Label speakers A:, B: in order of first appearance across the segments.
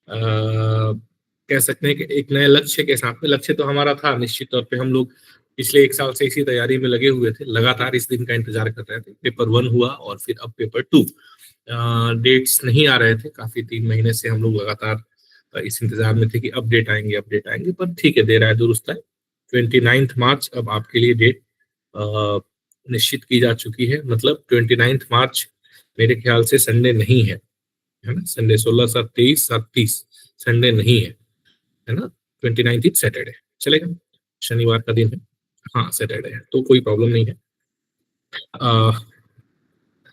A: कह सकते हैं कि एक नए लक्ष्य के साथ में। लक्ष्य तो हमारा था, निश्चित तौर पे हम लोग पिछले 1 साल से इसी तैयारी में लगे हुए थे, लगातार इस दिन का इंतजार कर रहे थे। पेपर 1 हुआ और फिर अब पेपर 2। डेट्स नहीं आ रहे थे काफी, 3 महीने से हम लोग लगातार इस इंतजार में थे कि अपडेट आएंगे अपडेट आएंगे, पर ठीक है, देर आए दुरुस्त आए। 29 मार्च अब आपके लिए डेट निश्चित की जा चुकी है। मतलब 29 मार्च मेरे ख्याल से संडे नहीं है ना? संडे 16, 17, 23, 37 संडे नहीं है ना? 29 सैटरडे चलेगा, शनिवार का दिन है। हाँ सैटरडे है, तो कोई प्रॉब्लम नहीं है।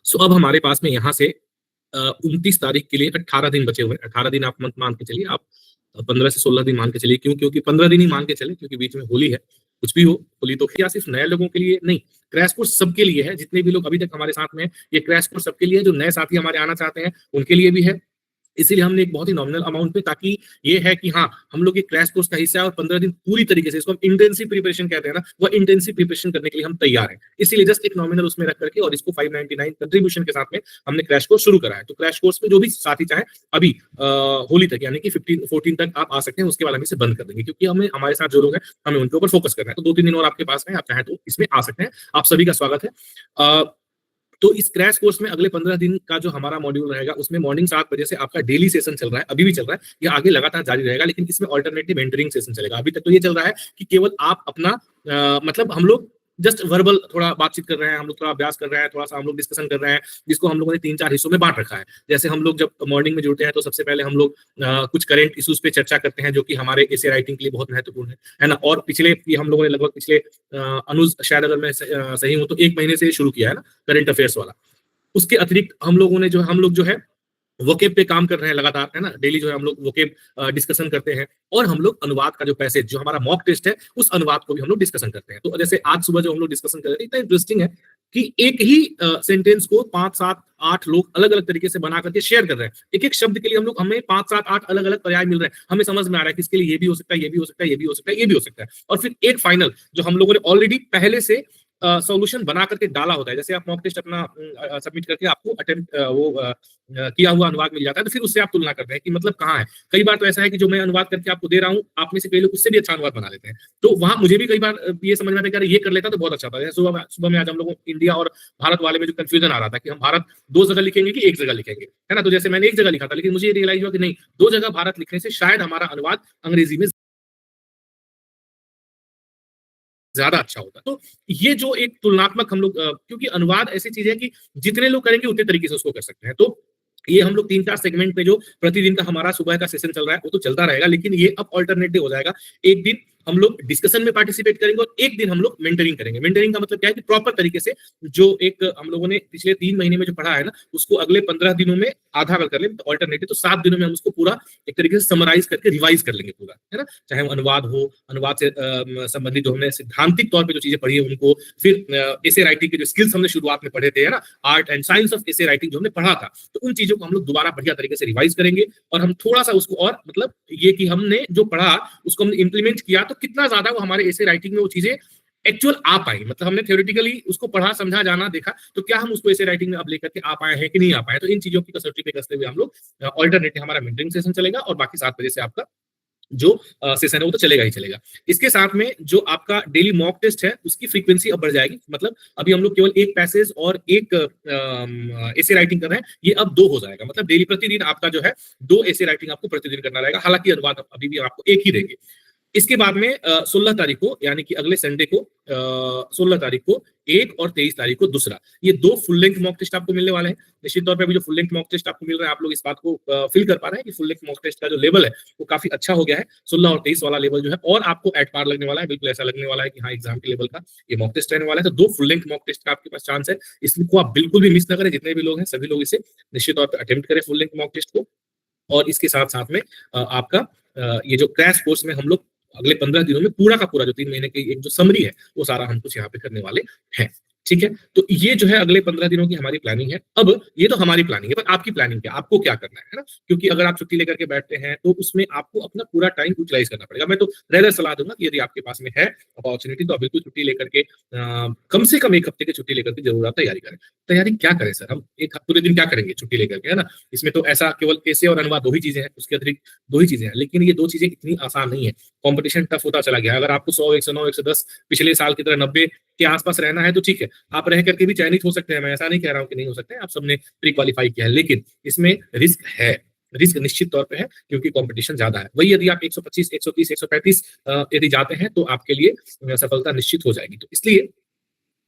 A: सो अब हमारे पास में यहाँ से 29 तारीख के लिए 18 दिन बचे हुए हैं। 18 दिन आप मत मान के चलिए, आप 15 से 16 दिन मान के चलिए। क्यों? क्योंकि 15 दिन ही मान के चले, क्योंकि बीच में होली है। कुछ भी हो, होली तो क्या सिर्फ नए लोगों के लिए नहीं, क्रैश कोर्स सबके लिए है। जितने भी लोग अभी तक हमारे साथ में हैं, ये क्रैश कोर्स सबके लिए है। जो नए साथी हमारे आना चाहते हैं उनके लिए भी है। इसीलिए हमने एक बहुत ही नॉमिनल अमाउंट पे, ताकि ये है कि हाँ, हम लोग एक क्रैश कोर्स का हिस्सा है और 15 दिन पूरी तरीके से, इसको हम इंटेंसिव प्रिपरेशन कहते हैं ना, वो इंटेंसिव प्रिपरेशन करने के लिए हम तैयार हैं। इसीलिए जस्ट एक नॉमिनल उसमें रख करके और इसको 599 कंट्रीब्यूशन के साथ में हमने क्रैश कोर्स शुरू करा है। तो क्रैश कोर्स में जो भी साथी चाहे अभी होली तक, यानी कि 15-14 तक आप आ सकते हैं। उसके बाद हम इसे बंद कर देंगे, क्योंकि हमें हमारे साथ जो लोग हैं हमें उनके ऊपर फोकस करना है। तो 2-3 दिन और आपके पास है, आप चाहें तो इसमें आ सकते हैं। आप सभी का स्वागत है। तो इस क्रैश कोर्स में अगले 15 दिन का जो हमारा मॉड्यूल रहेगा, उसमें मॉर्निंग 7 बजे से आपका डेली सेशन चल रहा है, अभी भी चल रहा है, ये आगे लगातार जारी रहेगा। लेकिन इसमें ऑल्टरनेटिव मेंटरिंग सेशन चलेगा। अभी तक तो ये चल रहा है कि केवल आप अपना मतलब हम लोग जस्ट वर्बल थोड़ा बातचीत कर रहे हैं, हम लोग थोड़ा अभ्यास कर रहे हैं, थोड़ा सा हम लोग डिस्कशन कर रहे हैं, जिसको हम लोगों ने 3-4 हिस्सों में बांट रखा है। जैसे हम लोग जब मॉर्निंग में जुड़ते हैं तो सबसे पहले हम लोग कुछ करंट इश्यूज पे चर्चा करते हैं, जो कि हमारे एसे राइटिंग के लिए बहुत महत्वपूर्ण है ना। और पिछले ये हम लोगों ने लगभग पिछले अनुज, शायद अगर मैं सही हूं तो 1 महीने से शुरू किया है ना, करंट अफेयर्स वाला। उसके अतिरिक्त हम लोगों ने जो हम लोग जो है वोकेब पे काम कर रहे हैं लगातार, है ना। डेली जो है हम लोग वोकेब डिस्कशन करते हैं। और हम लोग अनुवाद का जो पैसेज, जो हमारा मॉक टेस्ट है, उस अनुवाद को भी हम लोग डिस्कशन करते हैं। तो जैसे आज सुबह जो हम लोग डिस्कशन कर रहे थे, इतना इंटरेस्टिंग है कि एक ही सेंटेंस को 5-7-8 लोग अलग अलग तरीके से बना करके शेयर कर रहे हैं। एक एक शब्द के लिए हमें 5-7-8 अलग अलग पर्याय मिल रहे हैं। हमें समझ में आ रहा है कि इसके लिए ये भी हो सकता है, ये भी हो सकता है, ये भी हो सकता है, ये भी हो सकता है। और फिर एक फाइनल जो हम लोगों ने ऑलरेडी पहले से सॉल्यूशन बना करके डाला होता है। जैसे आप मॉक टेस्ट अपना सबमिट करके आपको अटेम्प्ट किया हुआ अनुवाद मिल जाता है, तो फिर उससे आप तुलना करते हैं कि मतलब कहाँ है। कई बार तो ऐसा है कि जो मैं अनुवाद करके आपको दे रहा हूँ, आप में से कई लोग उससे भी अच्छा अनुवाद बना लेते हैं। तो वहां मुझे भी कई बार ये समझ में आता है कि ये कर लेता तो बहुत अच्छा था। जैसे सुबह में आज हम लोग इंडिया और भारत वाले में जो कंफ्यूजन आ रहा था कि हम भारत 2 जगह लिखेंगे कि 1 जगह लिखेंगे, है ना। तो जैसे मैंने 1 जगह लिखा था, लेकिन मुझे ये रियलाइज हुआ कि नहीं, 2 जगह भारत लिखने से शायद हमारा अनुवाद अंग्रेजी में ज्यादा अच्छा होगा। तो ये जो एक तुलनात्मक हम लोग क्योंकि अनुवाद ऐसी चीज है कि जितने लोग करेंगे उतने तरीके से उसको कर सकते हैं। तो ये हम लोग 3-4 सेगमेंट पे जो प्रतिदिन का हमारा सुबह का सेशन चल रहा है वो तो चलता रहेगा, लेकिन ये अब ऑल्टरनेटिव हो जाएगा। एक दिन हम लोग डिस्कशन में पार्टिसिपेट करेंगे और एक दिन हम लोग मेंटरिंग करेंगे। मेंटरिंग का मतलब क्या है कि प्रॉपर तरीके से जो एक हम लोगों ने पिछले 3 महीने में जो पढ़ा है ना, उसको अगले 15 दिनों में आधा अगर कर लें तो ऑल्टरनेटिव, तो 7 दिनों में हम उसको पूरा एक तरीके से समराइज करके रिवाइज कर लेंगे पूरा, है ना। चाहे वो अनुवाद हो, अनुवाद से संबंधित जो हमने सैद्धांतिक तौर पे जो चीजें पढ़ी है उनको, फिर एसे राइटिंग के जो स्किल्स हमने शुरुआत में पढ़े थे, है ना, art and science of essay writing जो हमने पढ़ा था, तो उन चीजों को हम लोग दोबारा बढ़िया तरीके से रिवाइज करेंगे। और हम थोड़ा सा उसको और मतलब ये कि हमने जो पढ़ा उसको हमने इंप्लीमेंट किया, तो कितना ज्यादा वो हमारे एसे राइटिंग में वो चीजें एक्चुअल आ पाई। मतलब हमने थ्योरेटिकली उसको पढ़ा, समझा, जाना, देखा, तो क्या हम उसको ऐसे राइटिंग में अब लेकर के आ पाए हैं कि नहीं आ पाए। तो इन चीजों की कसौटी पे कसते हुए हम लोग ऑल्टरनेटिव हमारा मेंटरिंग सेशन चलेगा और बाकी 7 बजे से आपका जो सेशन है वो तो चलेगा ही चलेगा। इसके साथ में जो आपका डेली मॉक टेस्ट है उसकी फ्रीक्वेंसी अब बढ़ जाएगी। मतलब अभी हम लोग केवल एक पैसेज और एक एसे राइटिंग कर रहे हैं, ये अब 2 हो जाएगा। मतलब डेली प्रतिदिन आपका जो है 2 एसे राइटिंग आपको प्रतिदिन करना रहेगा। हालांकि अनुवाद अभी भी आपको एक ही देंगे। इसके बाद में 16 तारीख को, यानी कि अगले संडे को 16 तारीख को एक, और 23 तारीख को दूसरा, ये 2 फुल लेंथ मॉक टेस्ट आपको मिलने वाले हैं। निश्चित तौर पे अभी जो फुल लेंथ मॉक टेस्ट आपको मिल रहा है, आप लोग इस बात को फील कर पा रहे हैं कि फुल लेंथ मॉक टेस्ट का जो लेवल है वो काफी अच्छा हो गया है। 16 और 23 वाला लेवल जो है और आपको एट पार लगने वाला है। बिल्कुल ऐसा लगने वाला है कि हाँ, एग्जाम के लेवल का ये मॉक टेस्ट रहने वाला है। तो 2 फुल लेंथ मॉक टेस्ट का आपके पास चांस है, इसको आप बिल्कुल भी मिस ना करें। जितने भी लोग हैं सभी लोग इसे निश्चित तौर पर अटेम्प्ट करें फुल लेंथ मॉक टेस्ट को। और इसके साथ साथ में आपका ये जो क्रैश कोर्स में हम लोग अगले 15 दिनों में पूरा का पूरा जो 3 महीने की एक जो समरी है वो सारा हम कुछ यहाँ पे करने वाले हैं। ठीक है, तो ये जो है अगले 15 दिनों की हमारी प्लानिंग है। अब ये तो हमारी प्लानिंग है, पर आपकी प्लानिंग क्या, आपको क्या करना है ना? क्योंकि अगर आप छुट्टी लेकर के बैठते हैं तो उसमें आपको अपना पूरा टाइम यूटिलाइज करना पड़ेगा। मैं तो रेगुलर सलाह दूंगा कि यदि आपके पास में है अपॉर्चुनिटी तो आप बिल्कुल छुट्टी लेकर के कम से कम 1 हफ्ते की छुट्टी लेकर के जरूर आप तैयारी करें। तैयारी क्या करें सर, हम एक पूरे दिन क्या करेंगे छुट्टी लेकर के, है ना? इसमें तो ऐसा केवल ऐसे और अनुवाद 2 ही चीजें हैं, उसके अतिरिक्त 2 ही चीजें हैं, लेकिन ये 2 चीजें इतनी आसान नहीं है। कॉम्पिटिशन टफ होता चला गया। अगर आपको 100, 109, 110 पिछले साल की तरह 90 के आसपास रहना है तो ठीक है, आप रह करके भी चयनित हो सकते हैं। मैं ऐसा नहीं कह रहा हूँ कि नहीं हो सकते हैं, आप सबने प्री क्वालिफाई किया है, लेकिन इसमें रिस्क है। रिस्क निश्चित तौर पे है क्योंकि कंपटीशन ज्यादा है। वही यदि आप 125, 130, 135 यदि जाते हैं तो आपके लिए सफलता निश्चित हो जाएगी। तो इसलिए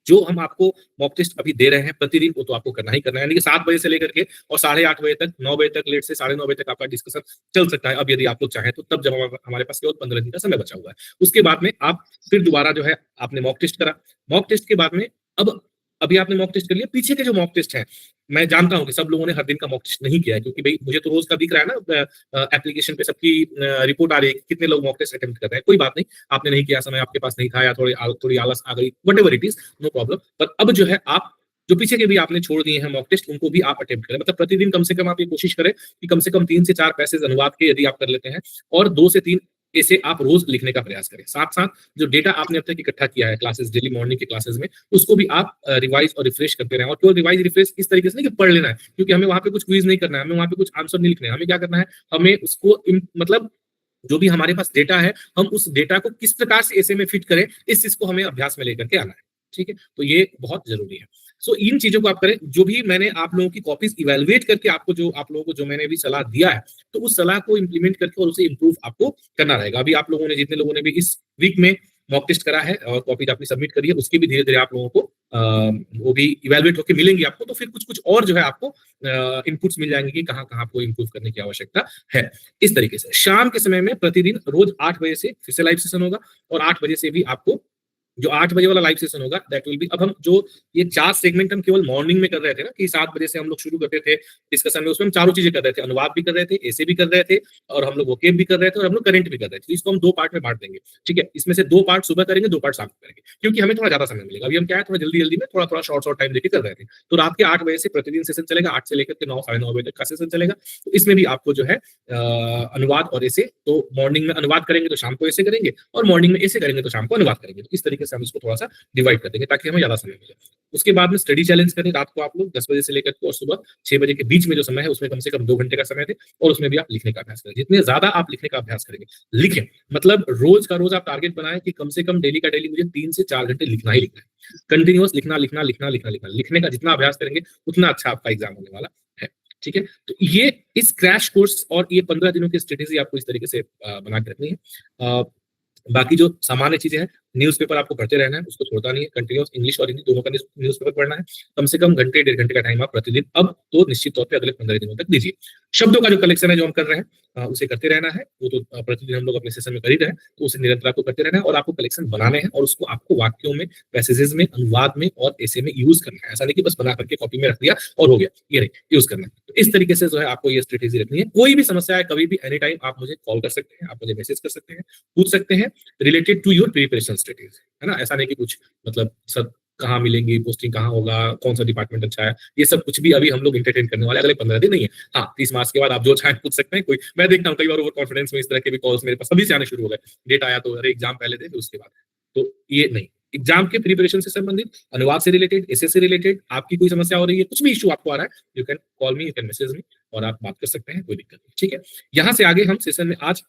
A: जो हम आपको मॉक टेस्ट अभी दे रहे हैं प्रतिदिन, वो तो आपको करना ही करना है। यानी कि 7 बजे से लेकर के और 8:30 बजे तक, 9 बजे तक, लेट से 9:30 बजे तक आपका डिस्कशन चल सकता है। अब यदि आप लोग चाहें तो तब, जब हमारे पास केवल 15 दिन का समय बचा हुआ है। उसके बाद में आप फिर दोबारा जो है आपने मॉक टेस्ट करा। मॉक टेस्ट के बाद में अब अभी आपने मॉक टेस्ट कर लिया, पीछे के जो मॉक टेस्ट हैं, मैं जानता हूं कि सब लोगों ने हर दिन का मॉक टेस्ट नहीं किया है, क्योंकि भाई मुझे तो रोज का दिख रहा है ना एप्लीकेशन पे सबकी रिपोर्ट आ रही है कि कितने लोग मॉक टेस्ट अटेम्प्ट कर रहे हैं। कोई बात नहीं, आपने नहीं किया, समय आपके पास नहीं था, या थोड़ी आलस आ गई, what it is, no problem. पर अब जो है आप जो पीछे के भी आपने छोड़ दिए हैं मॉक टेस्ट, उनको भी आप अटेम्प्ट करें। मतलब प्रतिदिन कम से कम आप ये कोशिश करें कि कम से कम 3 से 4 पैसेज अनुवाद के यदि आप कर लेते हैं, और 2 से 3 ऐसे आप रोज लिखने का प्रयास करें। साथ साथ जो डेटा आपने अब तक इकट्ठा किया है क्लासेस, डेली मॉर्निंग के क्लासेस में, उसको भी आप रिवाइज और रिफ्रेश करते रहें। और केवल रिवाइज रिफ्रेश इस तरीके से नहीं कि पढ़ लेना है, क्योंकि हमें वहां पे कुछ क्विज नहीं करना है, हमें वहां पे कुछ आंसर नहीं लिखना है। हमें क्या करना है, हमें उसको मतलब जो भी हमारे पास डेटा है, हम उस डेटा को किस प्रकार से ऐसे में फिट करें, इस चीज को हमें अभ्यास में लेकर के आना है। ठीक है, तो ये बहुत जरूरी है। सो इन चीजों को आप करें। जो भी मैंने आप लोगों की कॉपीज इवेलुएट करके आपको जो आप लोगों को जो मैंने भी सलाह दिया है, तो उस सलाह को इंप्लीमेंट करके और उसे इंप्रूव आपको करना रहेगा। अभी आप लोगों ने, जितने लोगों ने भी इस वीक में मॉक टेस्ट करा है और कॉपीज आपने सबमिट करी है, उसकी भी धीरे धीरे आप लोगों को वो भी इवेलुएट होकर मिलेंगी आपको। तो फिर कुछ कुछ और जो है आपको इनपुट्स मिल जाएंगे कि कहाँ कहाँ आपको इंप्रूव करने की आवश्यकता है। इस तरीके से शाम के समय में प्रतिदिन रोज 8 बजे से फिर से लाइव सेशन होगा, और 8 बजे से भी आपको जो 8 बजे वाला लाइव सेशन होगा, दैट विल बी, अब हम जो ये 4 सेगमेंट हम केवल मॉर्निंग में कर रहे थे ना, कि 7 बजे से हम लोग शुरू करते थे डिस्कशन में, उसमें हम चारों चीजें कर रहे थे, अनुवाद भी कर रहे थे, ऐसे भी कर रहे थे, और हम लोग वोकेब भी कर रहे थे, और हम लोग करंट भी कर रहे थे। तो इसको हम 2 पार्ट में बांट देंगे। ठीक है, इसमें से 2 पार्ट सुबह करेंगे, 2 पार्ट शाम को करेंगे, क्योंकि हमें थोड़ा ज्यादा समय मिलेगा। अभी हम क्या है, थोड़ा जल्दी जल्दी में थोड़ा थोड़ा शॉर्ट शॉर्ट टाइम देके कर रहे थे। तो रात के 8 बजे से प्रतिदिन सेशन चलेगा, 8 से लेकर के 9, 9:30 बजे तक का सेशन चलेगा। तो इसमें भी आपको जो है अनुवाद और ऐसे, तो मॉर्निंग में अनुवाद करेंगे तो शाम को ऐसे करेंगे, और मॉर्निंग में ऐसे करेंगे तो शाम को अनुवाद करेंगे। तो इस तरीके से हम इसको थोड़ा सा डिवाइड कर देंगे ताकि हमें ज्यादा समय मिले। उसके बाद में स्टडी चैलेंज करें रात को आप लोग 10 बजे से लेकर के और सुबह 6 बजे के बीच में जो समय है, उसमें कम से कम 2 घंटे का समय दे, और उसमें भी आप लिखने का अभ्यास करें। जितने ज्यादा आप लिखने का अभ्यास करेंगे, लिखें, मतलब रोज का रोज आप टारगेट बनाएं कि कम से कम डेली का डेली मुझे 3 से 4 घंटे लिखना ही लिखना है। कंटिन्यूअस लिखना लिखना लिखना लिखना लिखना, लिखने का जितना अभ्यास करेंगे उतना अच्छा आपका एग्जाम होने वाला है। ठीक है, तो ये इस क्रैश कोर्स और ये 15 दिनों की स्ट्रेटेजी आपको इस तरीके से बना के रखनी है। बाकी जो सामान्य चीजें हैं, न्यूज़पेपर आपको पढ़ते रहना है, उसको छोड़ना नहीं है। कंटिन्यूअस इंग्लिश और हिंदी दोनों का न्यूज़पेपर पढ़ना है। कम से कम घंटे 1.5 घंटे का टाइम आप प्रतिदिन अब तो निश्चित तौर पे अगले 15 दिनों तक दीजिए। शब्दों का जो कलेक्शन है जो हम कर रहे हैं, उसे करते रहना है। वो तो प्रतिदिन हम लोग अपने सेशन में कर ही रहे हैं, तो उसे निरंतर आपको करते रहना है, और आपको कलेक्शन बनाने हैं, और उसको आपको वाक्यों में, पैसेजेस में, अनुवाद में और ऐसे में यूज करना है। ऐसा नहीं कि बस बना करके कॉपी में रख दिया और हो गया, ये नहीं, यूज करना है। तो इस तरीके से जो है आपको ये स्ट्रेटेजी रखनी है। कोई भी समस्या है, कभी भी एनी टाइम आप मुझे कॉल कर सकते हैं, आप मुझे मैसेज कर सकते हैं, पूछ सकते हैं related to your preparation strategy, है ना? ऐसा नहीं कि कुछ मतलब सब कहाँ मिलेंगी, पोस्टिंग कहाँ होगा, कौन सा डिपार्टमेंट अच्छा है, ये सब कुछ भी अभी हम लोग एंटरटेन करने वाले अगले 15 दिन नहीं है। हाँ, 30 मार्च के बाद आप जो चाहें पूछ सकते हैं। कोई, मैं देखता हूँ कई बार ओवर कॉन्फिडेंस में इस तरह के भी कॉल्स मेरे पास सभी से आने शुरू हो गए। डेट आया तो अरे एग्जाम पहले दे, फिर उसके बाद। तो ये नहीं, एग्जाम के प्रिपरेशन से संबंधित, अनुवाद से रिलेटेड, एसए से रिलेटेड आपकी कोई समस्या हो रही है, कुछ भी इशू आपको आ रहा है, you can call me, you can message me, और आप बात कर सकते हैं, कोई दिक्कत नहीं। ठीक है, यहाँ से आगे हम सेशन में आज